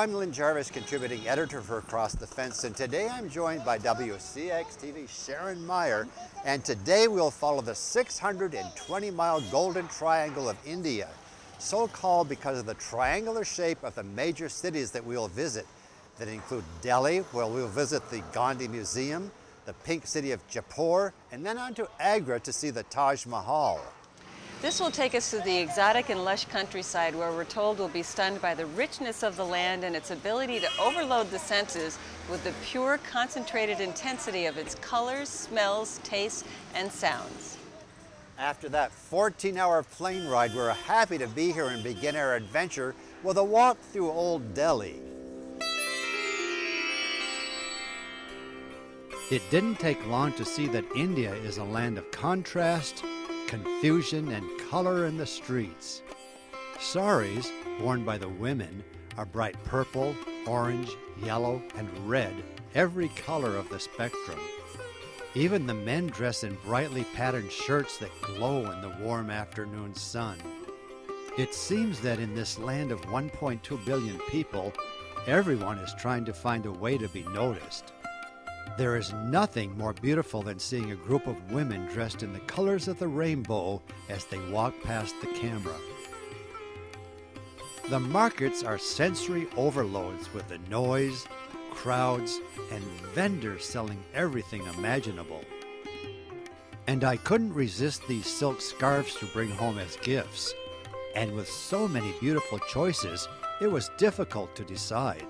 I'm Lyn Jarvis, contributing editor for Across the Fence, and today I'm joined by WCX-TV Sharon Meyer, and today we'll follow the 620-mile Golden Triangle of India, so called because of the triangular shape of the major cities that we'll visit, that include Delhi, where we'll visit the Gandhi Museum, the pink city of Jaipur, and then on to Agra to see the Taj Mahal. This will take us to the exotic and lush countryside where we're told we'll be stunned by the richness of the land and its ability to overload the senses with the pure, concentrated intensity of its colors, smells, tastes, and sounds. After that 14-hour plane ride, we're happy to be here and begin our adventure with a walk through Old Delhi. It didn't take long to see that India is a land of contrast, confusion, and color in the streets. Saris, worn by the women, are bright purple, orange, yellow, and red, every color of the spectrum. Even the men dress in brightly patterned shirts that glow in the warm afternoon sun. It seems that in this land of 1.2 billion people, everyone is trying to find a way to be noticed. There is nothing more beautiful than seeing a group of women dressed in the colors of the rainbow as they walk past the camera. The markets are sensory overloads with the noise, crowds, and vendors selling everything imaginable. And I couldn't resist these silk scarves to bring home as gifts. And with so many beautiful choices, it was difficult to decide.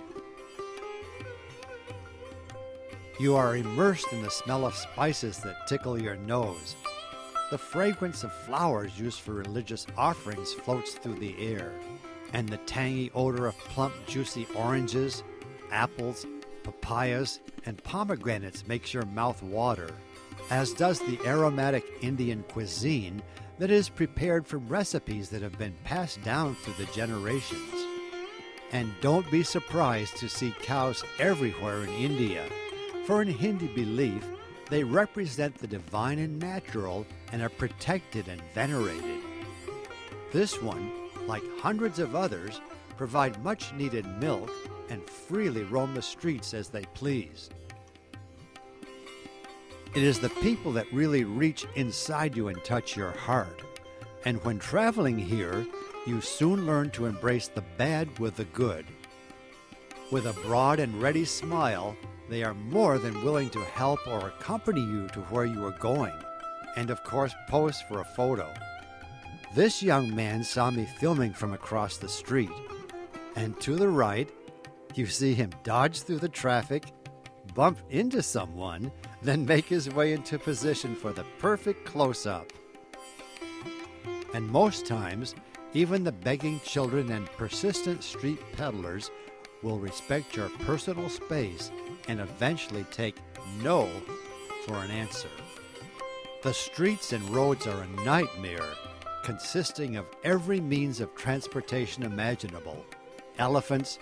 You are immersed in the smell of spices that tickle your nose. The fragrance of flowers used for religious offerings floats through the air, and the tangy odor of plump, juicy oranges, apples, papayas, and pomegranates makes your mouth water, as does the aromatic Indian cuisine that is prepared from recipes that have been passed down through the generations. And don't be surprised to see cows everywhere in India. For in Hindu belief, they represent the divine and natural and are protected and venerated. This one, like hundreds of others, provide much needed milk and freely roam the streets as they please. It is the people that really reach inside you and touch your heart. And when traveling here, you soon learn to embrace the bad with the good. With a broad and ready smile, they are more than willing to help or accompany you to where you are going, and of course pose for a photo. This young man saw me filming from across the street, and to the right, you see him dodge through the traffic, bump into someone, then make his way into position for the perfect close-up. And most times, even the begging children and persistent street peddlers will respect your personal space and eventually take no for an answer. The streets and roads are a nightmare, consisting of every means of transportation imaginable: elephants,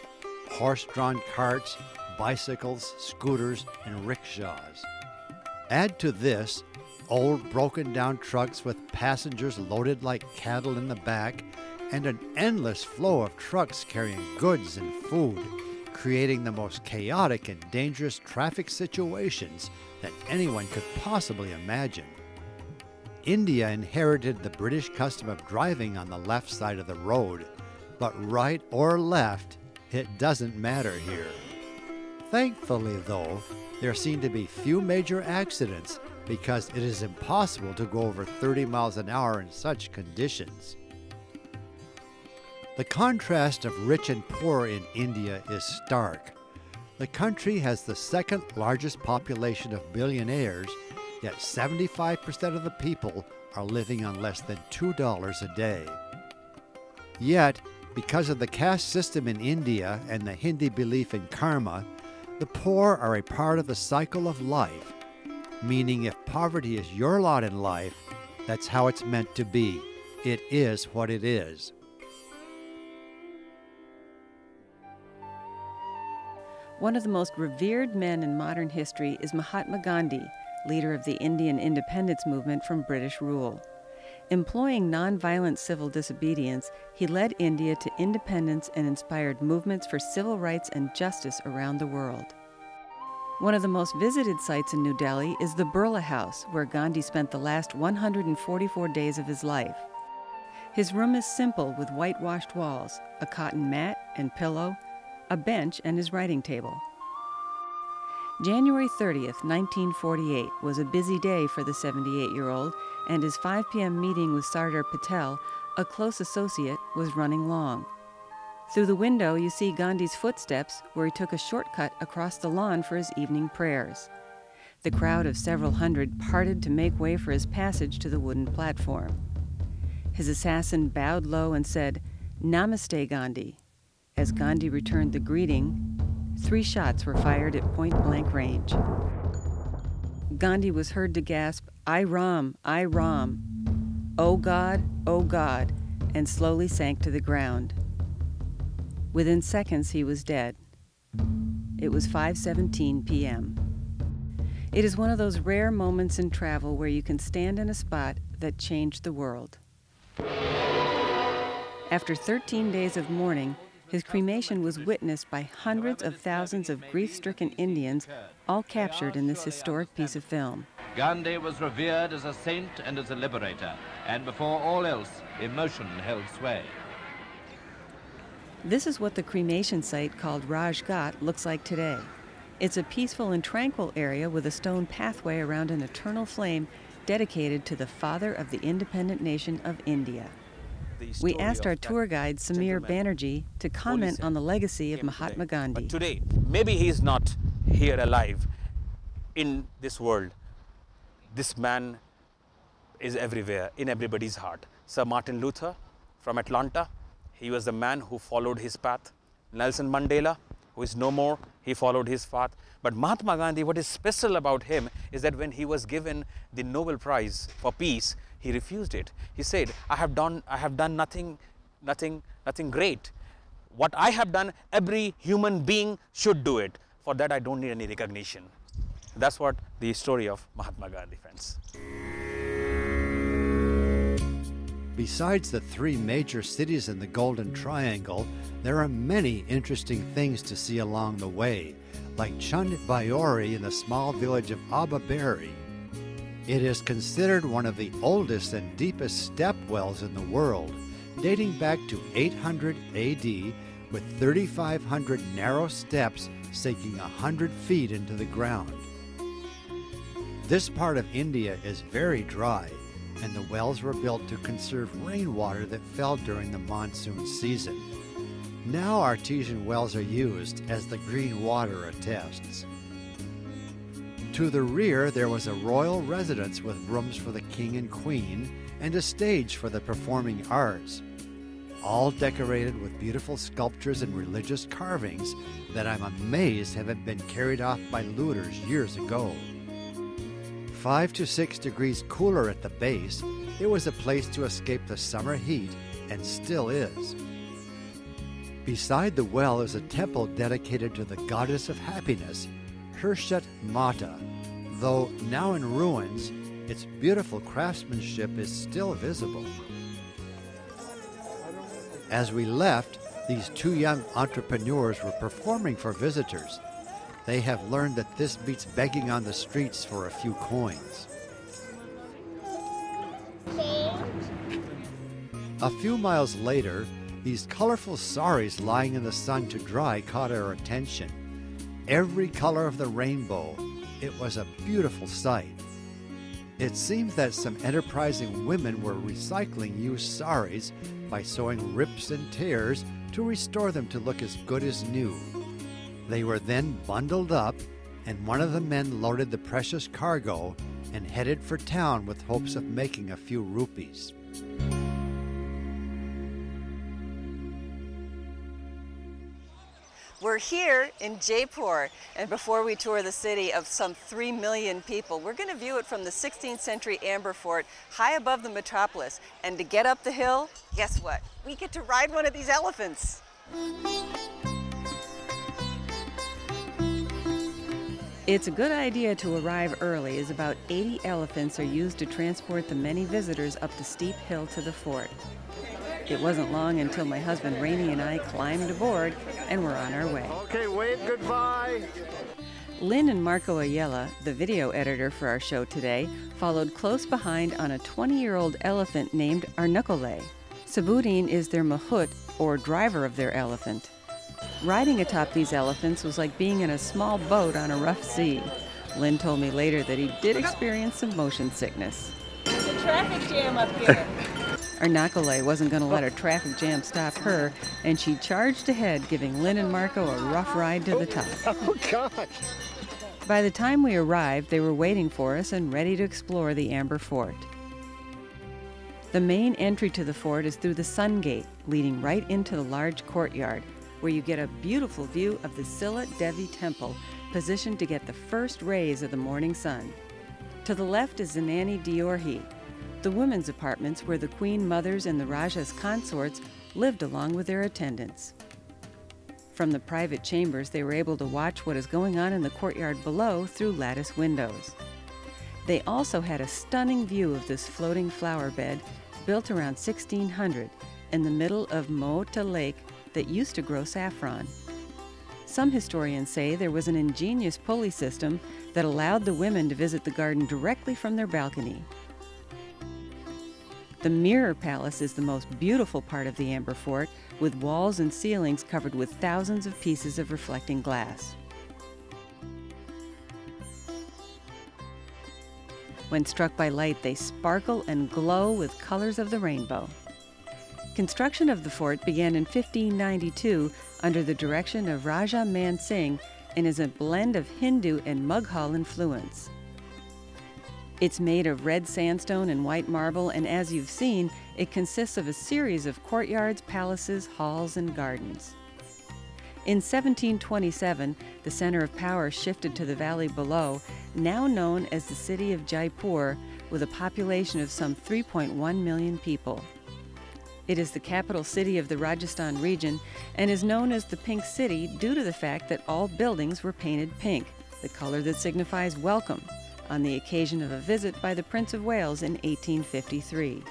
horse-drawn carts, bicycles, scooters, and rickshaws. Add to this old broken-down trucks with passengers loaded like cattle in the back, and an endless flow of trucks carrying goods and food, creating the most chaotic and dangerous traffic situations that anyone could possibly imagine. India inherited the British custom of driving on the left side of the road, but right or left, it doesn't matter here. Thankfully, though, there seem to be few major accidents because it is impossible to go over 30 miles an hour in such conditions. The contrast of rich and poor in India is stark. The country has the second largest population of billionaires, yet 75% of the people are living on less than $2 a day. Yet, because of the caste system in India and the Hindu belief in karma, the poor are a part of the cycle of life, meaning if poverty is your lot in life, that's how it's meant to be. It is what it is. One of the most revered men in modern history is Mahatma Gandhi, leader of the Indian independence movement from British rule. Employing nonviolent civil disobedience, he led India to independence and inspired movements for civil rights and justice around the world. One of the most visited sites in New Delhi is the Birla House, where Gandhi spent the last 144 days of his life. His room is simple with whitewashed walls, a cotton mat and pillow, a bench, and his writing table. January 30th, 1948 was a busy day for the 78-year-old, and his 5 p.m. meeting with Sardar Patel, a close associate, was running long. Through the window, you see Gandhi's footsteps, where he took a shortcut across the lawn for his evening prayers. The crowd of several hundred parted to make way for his passage to the wooden platform. His assassin bowed low and said, "Namaste, Gandhi." As Gandhi returned the greeting, 3 shots were fired at point-blank range. Gandhi was heard to gasp, "I Ram, oh God," and slowly sank to the ground. Within seconds, he was dead. It was 5:17 p.m. It is one of those rare moments in travel where you can stand in a spot that changed the world. After 13 days of mourning, his cremation was witnessed by hundreds of thousands of grief-stricken Indians, all captured in this historic piece of film. Gandhi was revered as a saint and as a liberator, and before all else, emotion held sway. This is what the cremation site called Raj Ghat looks like today. It's a peaceful and tranquil area with a stone pathway around an eternal flame dedicated to the father of the independent nation of India. We asked our tour guide, Samir Banerjee, to comment on the legacy of Mahatma Gandhi. But today, maybe he's not here alive in this world. This man is everywhere, in everybody's heart. Sir Martin Luther from Atlanta, he was the man who followed his path. Nelson Mandela, who is no more, he followed his path. But Mahatma Gandhi, what is special about him is that when he was given the Nobel Prize for Peace, he refused it. He said, I have done nothing great. What I have done, every human being should do it. For that, I don't need any recognition. That's what the story of Mahatma Gandhi, friends. Besides the 3 major cities in the Golden Triangle, there are many interesting things to see along the way, like Chand Bayori in the small village of Ababeri. It is considered one of the oldest and deepest step wells in the world, dating back to 800 AD, with 3,500 narrow steps sinking 100 feet into the ground. This part of India is very dry, and the wells were built to conserve rainwater that fell during the monsoon season. Now artesian wells are used, as the green water attests. To the rear, there was a royal residence with rooms for the king and queen and a stage for the performing arts, all decorated with beautiful sculptures and religious carvings that I'm amazed haven't been carried off by looters years ago. 5 to 6 degrees cooler at the base, it was a place to escape the summer heat, and still is. Beside the well is a temple dedicated to the goddess of happiness, Harshat Mata. Though now in ruins, its beautiful craftsmanship is still visible. As we left, these 2 young entrepreneurs were performing for visitors. They have learned that this beats begging on the streets for a few coins. A few miles later, these colorful saris lying in the sun to dry caught our attention. Every color of the rainbow, it was a beautiful sight. It seems that some enterprising women were recycling used saris by sewing rips and tears to restore them to look as good as new. They were then bundled up, and one of the men loaded the precious cargo and headed for town with hopes of making a few rupees. We're here in Jaipur, and before we tour the city of some 3 million people, we're going to view it from the 16th century amber fort high above the metropolis. And to get up the hill, guess what? We get to ride one of these elephants. It's a good idea to arrive early, as about 80 elephants are used to transport the many visitors up the steep hill to the fort. It wasn't long until my husband Rainey and I climbed aboard and were on our way. Okay, wave goodbye. Lyn and Marco Ayala, the video editor for our show today, followed close behind on a 20-year-old elephant named Arnukole. Saburin is their mahout, or driver of their elephant. Riding atop these elephants was like being in a small boat on a rough sea. Lyn told me later that he did experience some motion sickness. There's a traffic jam up here. Arnukole wasn't going to let a traffic jam stop her, and she charged ahead, giving Lyn and Marco a rough ride to the top. Oh, gosh. By the time we arrived, they were waiting for us and ready to explore the Amber Fort. The main entry to the fort is through the Sun Gate, leading right into the large courtyard, where you get a beautiful view of the Silla Devi Temple, positioned to get the first rays of the morning sun. To the left is Zenani Diorhi, the women's apartments where the queen mothers and the Raja's consorts lived along with their attendants. From the private chambers, they were able to watch what is going on in the courtyard below through lattice windows. They also had a stunning view of this floating flower bed built around 1600 in the middle of Moota Lake that used to grow saffron. Some historians say there was an ingenious pulley system that allowed the women to visit the garden directly from their balcony. The Mirror Palace is the most beautiful part of the Amber Fort, with walls and ceilings covered with thousands of pieces of reflecting glass. When struck by light, they sparkle and glow with colors of the rainbow. Construction of the fort began in 1592 under the direction of Raja Man Singh and is a blend of Hindu and Mughal influence. It's made of red sandstone and white marble, and as you've seen, it consists of a series of courtyards, palaces, halls, and gardens. In 1727, the center of power shifted to the valley below, now known as the city of Jaipur, with a population of some 3.1 million people. It is the capital city of the Rajasthan region and is known as the Pink City due to the fact that all buildings were painted pink, the color that signifies welcome, on the occasion of a visit by the Prince of Wales in 1853.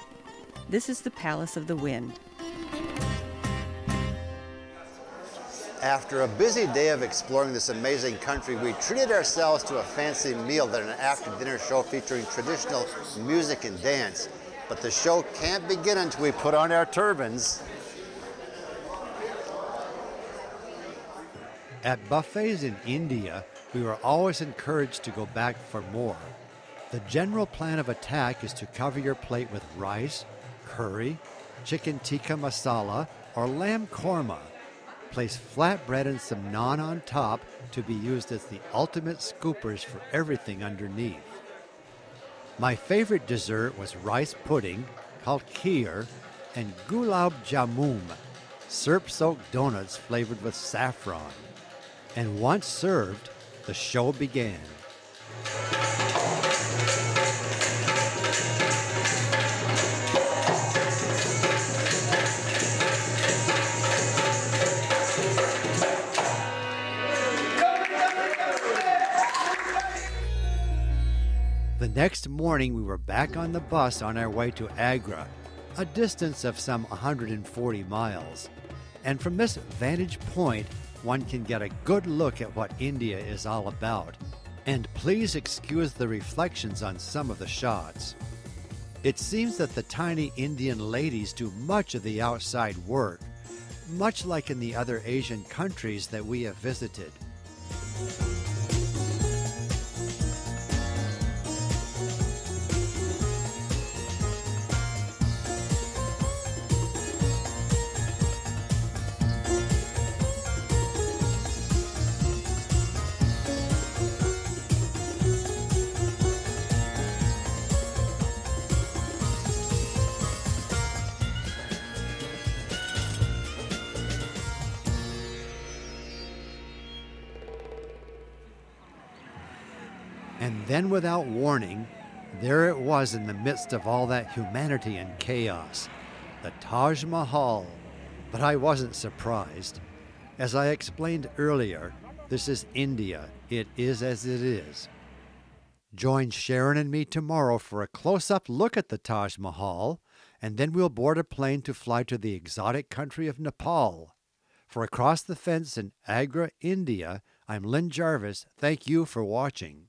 This is the Palace of the Wind. After a busy day of exploring this amazing country, we treated ourselves to a fancy meal at an after-dinner show featuring traditional music and dance. But the show can't begin until we put on our turbans. At buffets in India, we were always encouraged to go back for more. The general plan of attack is to cover your plate with rice, curry, chicken tikka masala, or lamb korma. Place flatbread and some naan on top to be used as the ultimate scoopers for everything underneath. My favorite dessert was rice pudding, called kheer, and gulab jamun, syrup-soaked donuts flavored with saffron. And once served, the show began. The next morning, we were back on the bus on our way to Agra, a distance of some 140 miles. And from this vantage point, one can get a good look at what India is all about. And please excuse the reflections on some of the shots. It seems that the tiny Indian ladies do much of the outside work, much like in the other Asian countries that we have visited. And then, without warning, there it was in the midst of all that humanity and chaos, the Taj Mahal. But I wasn't surprised. As I explained earlier, This is India. It is as it is. Join Sharon and me tomorrow for a close-up look at the Taj Mahal, and then we'll board a plane to fly to the exotic country of Nepal. For Across the Fence in Agra, India, I'm Lyn Jarvis. Thank you for watching.